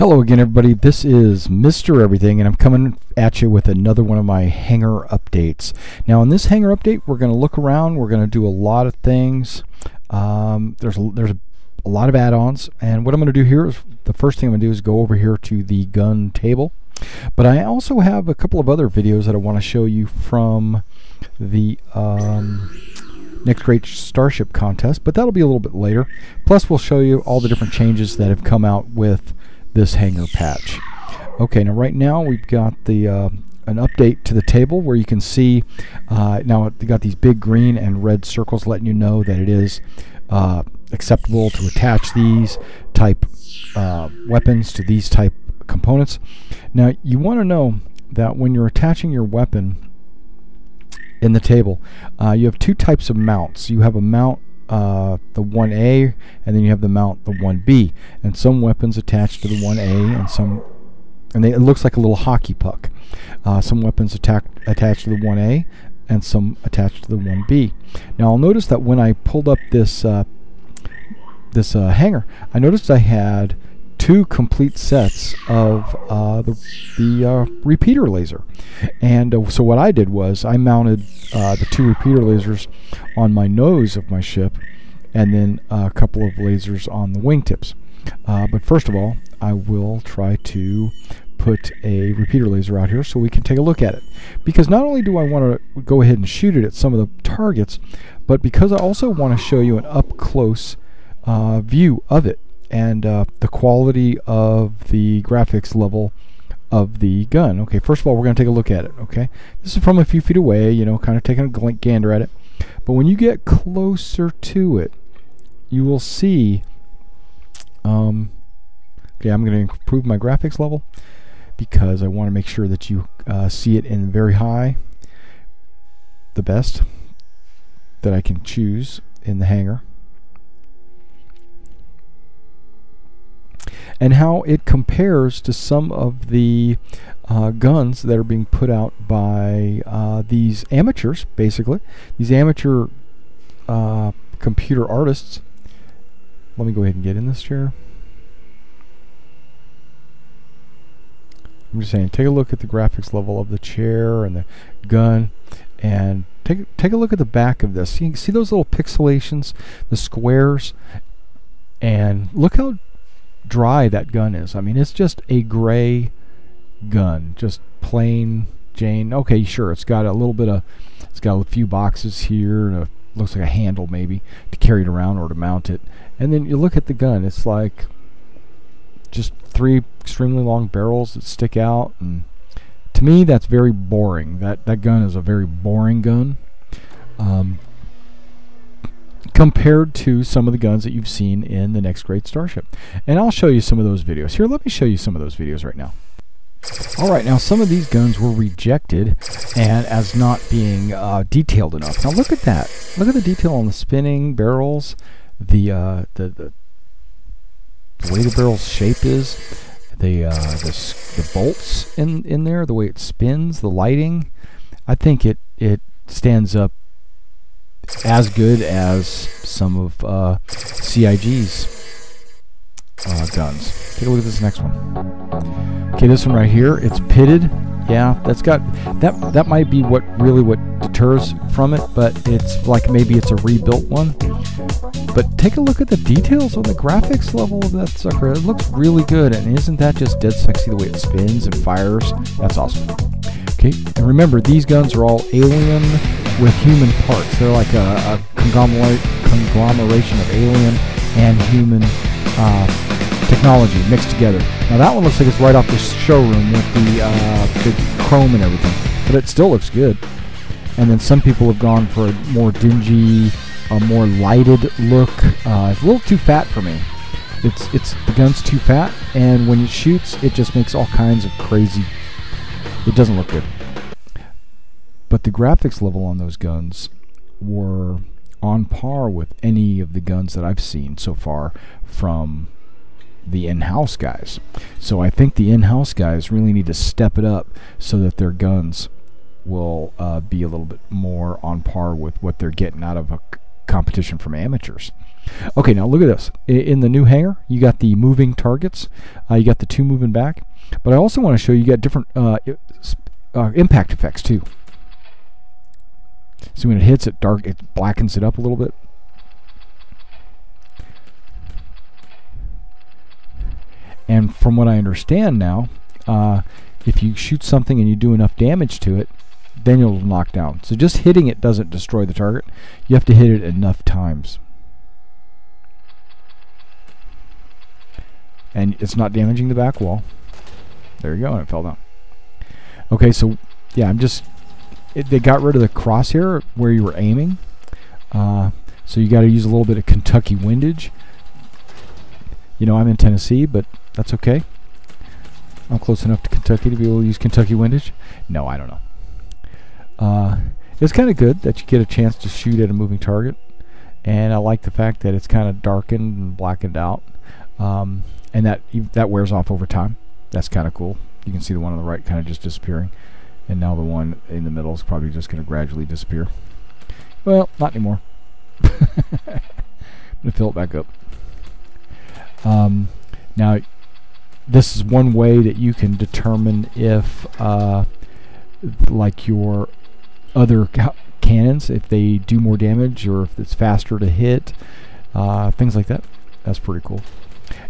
Hello again, everybody. This is Mr. Everything, and I'm coming at you with another one of my hangar updates. Now, in this hangar update, we're going to look around. We're going to do a lot of things. There's a lot of add-ons, and what I'm going to do here is the first thing I'm going to do is go over here to the gun table. But I also have a couple of other videos that I want to show you from the Next Great Starship contest, but that'll be a little bit later. Plus, we'll show you all the different changes that have come out with this hangar patch. Okay, now right now we've got the an update to the table where you can see now they got these big green and red circles letting you know that it is acceptable to attach these type weapons to these type components. Now you want to know that when you're attaching your weapon in the table, you have two types of mounts. You have a mount the 1A, and then you have the mount the 1B, and some weapons attached to the 1A, and it looks like a little hockey puck. Some weapons attached to the 1A, and some attached to the 1B. Now I'll notice that when I pulled up this hangar, I noticed I had two complete sets of the repeater laser, and so what I did was I mounted the two repeater lasers on my nose of my ship, and then a couple of lasers on the wingtips. But first of all, I will try to put a repeater laser out here so we can take a look at it, because not only do I want to go ahead and shoot it at some of the targets, but because I also want to show you an up-close view of it and the quality of the graphics level of the gun. Okay, first of all, we're going to take a look at it. Okay, this is from a few feet away, you know, kind of taking a gander at it. But when you get closer to it, you will see. Okay, I'm going to improve my graphics level because I want to make sure that you see it in very high, the best that I can choose in the hangar, and how it compares to some of the guns that are being put out by these amateurs, basically. These amateur computer artists. Let me go ahead and get in this chair. I'm just saying, take a look at the graphics level of the chair and the gun, and take a look at the back of this. You can see those little pixelations, the squares, and look how dry that gun is. I mean, it's just a gray gun, just plain Jane. Okay, sure, it's got a little bit of, it's got a few boxes here, and looks like a handle maybe to carry it around or to mount it. And then you look at the gun, it's like just three extremely long barrels that stick out, and to me that's very boring. That gun is a very boring gun compared to some of the guns that you've seen in the Next Great Starship. And I'll show you some of those videos. Here, let me show you some of those videos right now. Alright, now some of these guns were rejected and as not being detailed enough. Now look at that. Look at the detail on the spinning barrels, the way the barrel's shape is, the bolts in there, the way it spins, the lighting. I think it stands up as good as some of CIG's guns. Take a look at this next one. Okay, this one right here, it's pitted. Yeah, that's got that might be what deters from it, but it's like maybe it's a rebuilt one. But take a look at the details on the graphics level of that sucker. It looks really good, and isn't that just dead sexy the way it spins and fires? That's awesome. Okay, and remember, these guns are all alien with human parts. They're like a conglomeration of alien and human technology mixed together. Now that one looks like it's right off the showroom with the chrome and everything, but it still looks good. And then some people have gone for a more dingy, a more lighted look. It's a little too fat for me. The gun's too fat, and when it shoots, it just makes all kinds of crazy. It doesn't look good. But the graphics level on those guns were on par with any of the guns that I've seen so far from the in-house guys. So I think the in-house guys really need to step it up so that their guns will be a little bit more on par with what they're getting out of a competition from amateurs. Okay, now look at this. In the new hangar, you got the moving targets. You got the 2 moving back. But I also want to show you got different impact effects too. So when it hits it dark, it blackens it up a little bit. And from what I understand now, if you shoot something and you do enough damage to it, then you'll knock down. So just hitting it doesn't destroy the target. You have to hit it enough times. And it's not damaging the back wall. There you go, and it fell down. Okay, so yeah, they got rid of the crosshair where you were aiming. So you got to use a little bit of Kentucky windage. You know, I'm in Tennessee, but that's okay. I'm close enough to Kentucky to be able to use Kentucky windage. No, I don't know. It's kind of good that you get a chance to shoot at a moving target, and I like the fact that it's kind of darkened and blackened out, and that wears off over time. That's kind of cool. You can see the one on the right kind of just disappearing, and now the one in the middle is probably just going to gradually disappear. Well, not anymore. I'm going to fill it back up. Now, this is one way that you can determine if, like your other cannons, if they do more damage or if it's faster to hit, things like that. That's pretty cool.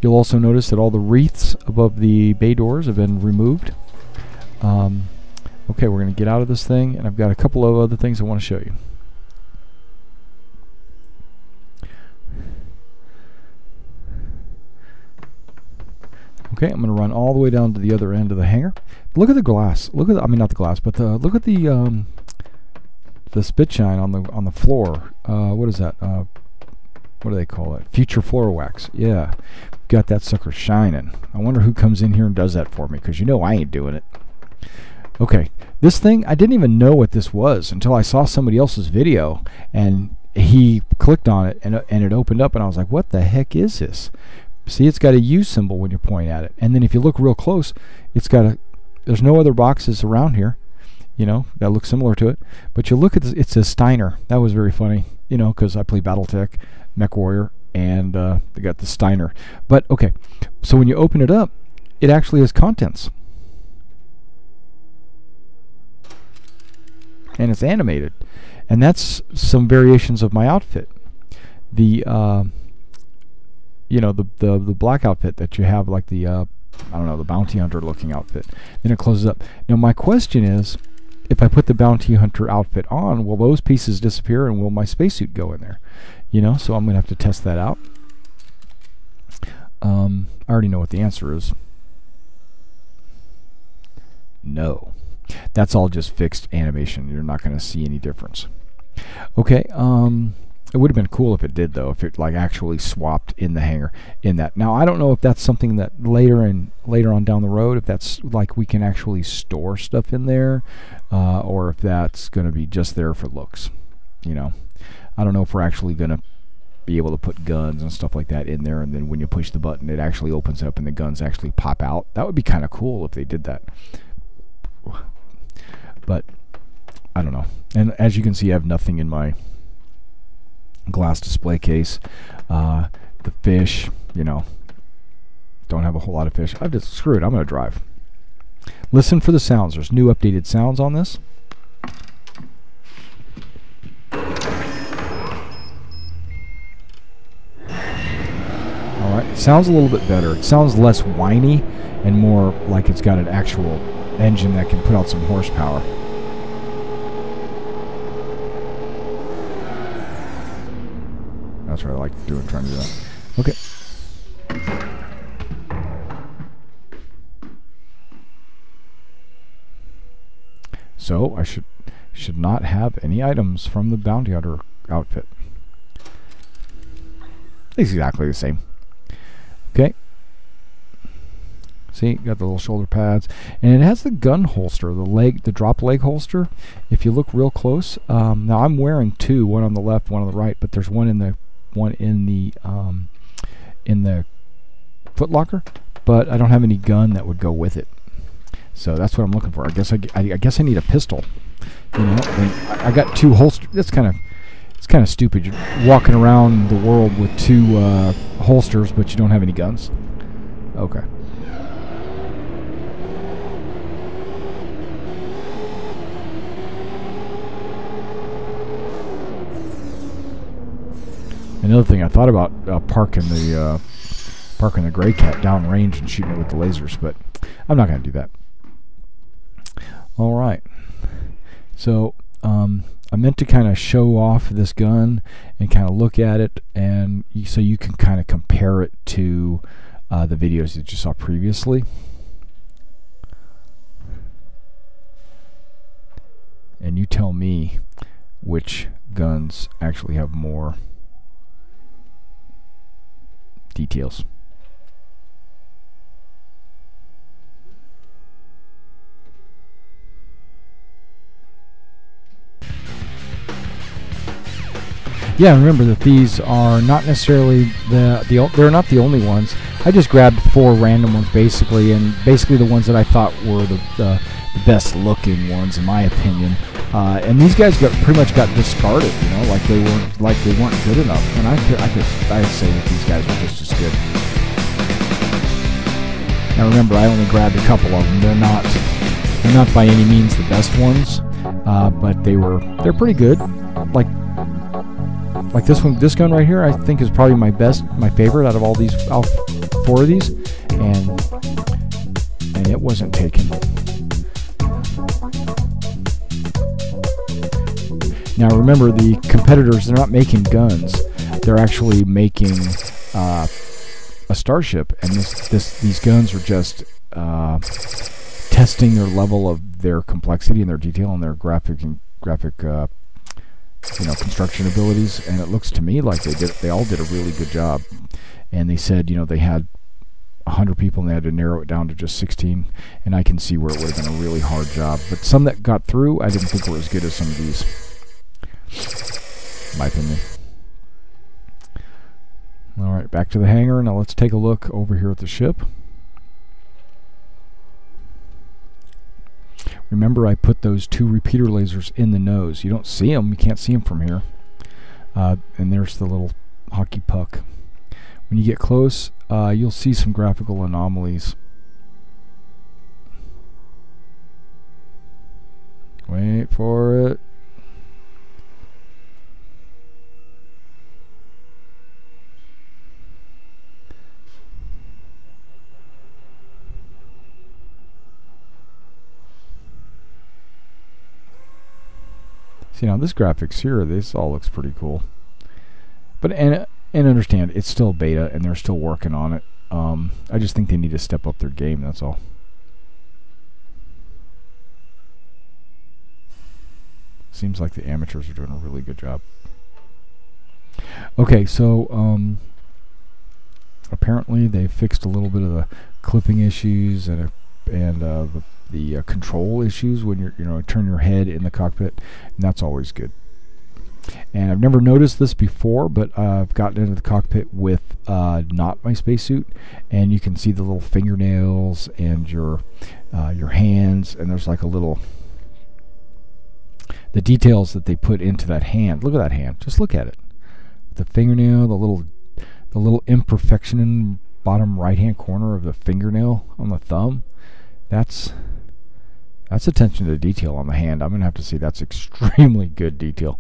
You'll also notice that all the wreaths above the bay doors have been removed. Okay, we're going to get out of this thing, and I've got a couple of other things I want to show you. Okay, I'm going to run all the way down to the other end of the hangar. Look at the glass. Look at I mean, not the glass, but look at the spit shine on the floor. What is that? What do they call it? Future floor wax. Yeah, got that sucker shining. I wonder who comes in here and does that for me, because you know I ain't doing it. Okay, this thing, I didn't even know what this was until I saw somebody else's video, and he clicked on it, and it opened up, and I was like, what the heck is this? See, it's got a U symbol when you point at it, and then if you look real close, it's got there's no other boxes around here, you know, that look similar to it, but you look at this, it says Steiner. That was very funny, you know, because I play Battletech, Mech Warrior, and they got the Steiner. But okay, so when you open it up, it actually has contents, and it's animated, and that's some variations of my outfit. The you know, the black outfit that you have, like the I don't know, the bounty hunter looking outfit. Then it closes up. Now my question is, if I put the bounty hunter outfit on, will those pieces disappear, and will my spacesuit go in there? You know, so I'm gonna have to test that out. I already know what the answer is. No, that's all just fixed animation. You're not gonna see any difference. Okay. It would have been cool if it did, though, if it like actually swapped in the hangar in that. Now I don't know if that's something that later on down the road, if that's like we can actually store stuff in there, or if that's going to be just there for looks. You know, I don't know if we're actually going to be able to put guns and stuff like that in there, and then when you push the button, it actually opens up and the guns actually pop out. That would be kind of cool if they did that. But I don't know. And as you can see, I have nothing in my glass display case. The fish, you know, don't have a whole lot of fish. I've just screw it. I'm going to drive. Listen for the sounds. There's new updated sounds on this. Alright, it sounds a little bit better. It sounds less whiny and more like it's got an actual engine that can put out some horsepower. That's what I like trying to do that. Okay. So I should not have any items from the bounty hunter outfit. It's exactly the same. Okay. See, got the little shoulder pads, and it has the gun holster, the drop leg holster. If you look real close, now I'm wearing two, one on the left, one on the right, but there's one in the foot locker, but I don't have any gun that would go with it. So that's what I'm looking for. I guess I need a pistol. You know, and I got two holsters. That's kind of, It's kind of stupid. You're walking around the world with two holsters, but you don't have any guns. Okay. Another thing I thought about parking the Gray Cat downrange and shooting it with the lasers, but I'm not going to do that. All right. So I meant to kind of show off this gun and kind of look at it, and so you can kind of compare it to the videos that you saw previously. And you tell me which guns actually have more details. Yeah, remember that these are not necessarily they're not the only ones. I just grabbed 4 random ones basically, and basically the ones that I thought were the best looking ones in my opinion. And these guys pretty much got discarded, you know, like they weren't good enough. And I'd say that these guys are just as good. Now remember, I only grabbed a couple of them. They're not by any means the best ones, but they're pretty good. Like this gun right here, I think is probably my favorite out of all 4 of these, and it wasn't taken. Now remember, the competitors, they're not making guns, they're actually making a Starship, and these guns are just testing their level of their complexity and their detail and their graphic construction abilities, and it looks to me like they all did a really good job. And they said, they had 100 people and they had to narrow it down to just 16, and I can see where it would have been a really hard job. But some that got through, I didn't think were as good as some of these, in my opinion. Alright, back to the hangar. Now let's take a look over here at the ship. Remember, I put those 2 repeater lasers in the nose. You don't see them. You can't see them from here. And there's the little hockey puck. When you get close, you'll see some graphical anomalies. Wait for it. See, now this graphics here, this all looks pretty cool. But and understand, it's still beta and they're still working on it. I just think they need to step up their game, that's all. Seems like the amateurs are doing a really good job. Okay, so apparently they fixed a little bit of the clipping issues and the control issues when you turn your head in the cockpit, and that's always good. And I've never noticed this before, but I've gotten into the cockpit with not my spacesuit, and you can see the little fingernails and your hands, and there's like a little the details that they put into that hand. Look at that hand. Just look at it. The fingernail, the little imperfection in the bottom right hand corner of the fingernail on the thumb. That's attention to detail on the hand. I'm going to have to say that's extremely good detail.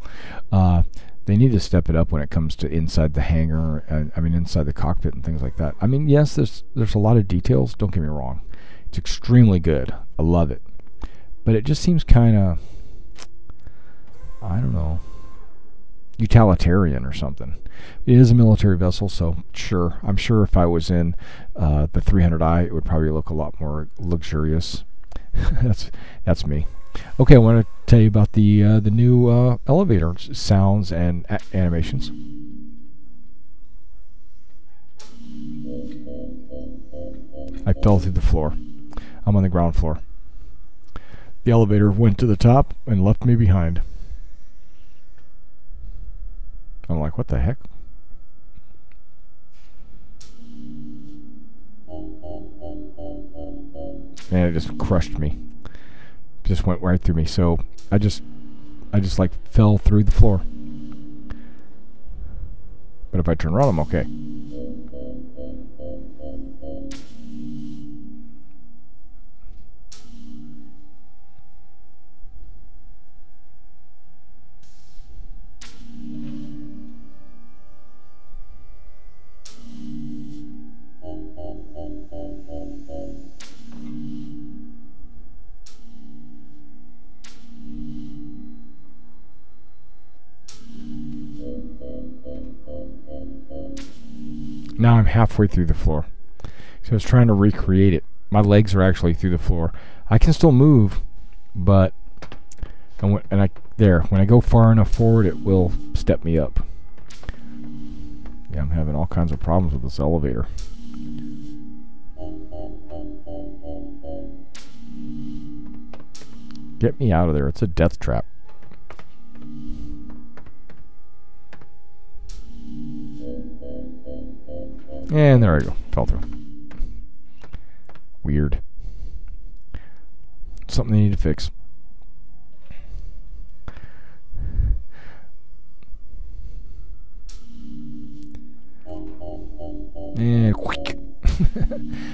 They need to step it up when it comes to inside the hangar, inside the cockpit and things like that. I mean, yes, there's a lot of details, don't get me wrong. It's extremely good. I love it. But it just seems kind of, I don't know, utilitarian or something. It is a military vessel, so sure. I'm sure if I was in the 300i, it would probably look a lot more luxurious. That's me. Okay, I want to tell you about the new elevator sounds and animations. I fell through the floor. I'm on the ground floor. The elevator went to the top and left me behind. I'm like, what the heck? And it just crushed me. Just went right through me. So I just like fell through the floor. if I turn around, I'm okay. Now I'm halfway through the floor. So I was trying to recreate it. My legs are actually through the floor. I can still move, but when I go far enough forward, it will step me up. Yeah, I'm having all kinds of problems with this elevator. Get me out of there. It's a death trap. And there I go. Fell through. Weird. Something they need to fix. And quick.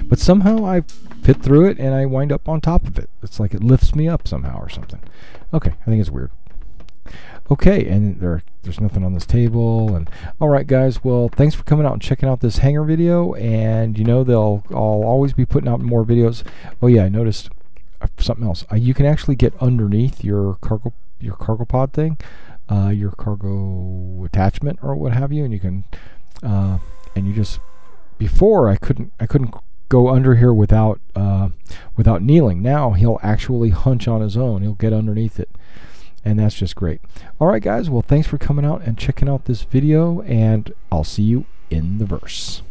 But somehow I fit through it and I wind up on top of it. It's like it lifts me up somehow or something. Okay, I think it's weird. Okay, and there's nothing on this table. And all right, guys. Well, thanks for coming out and checking out this hangar video. And you know I'll always be putting out more videos. Oh yeah, I noticed something else. You can actually get underneath your cargo pod thing, your cargo attachment or what have you, and you can and you just before I couldn't go under here without kneeling. Now he'll actually hunch on his own. He'll get underneath it. And that's just great. All right, guys. Well, thanks for coming out and checking out this video, and I'll see you in the verse.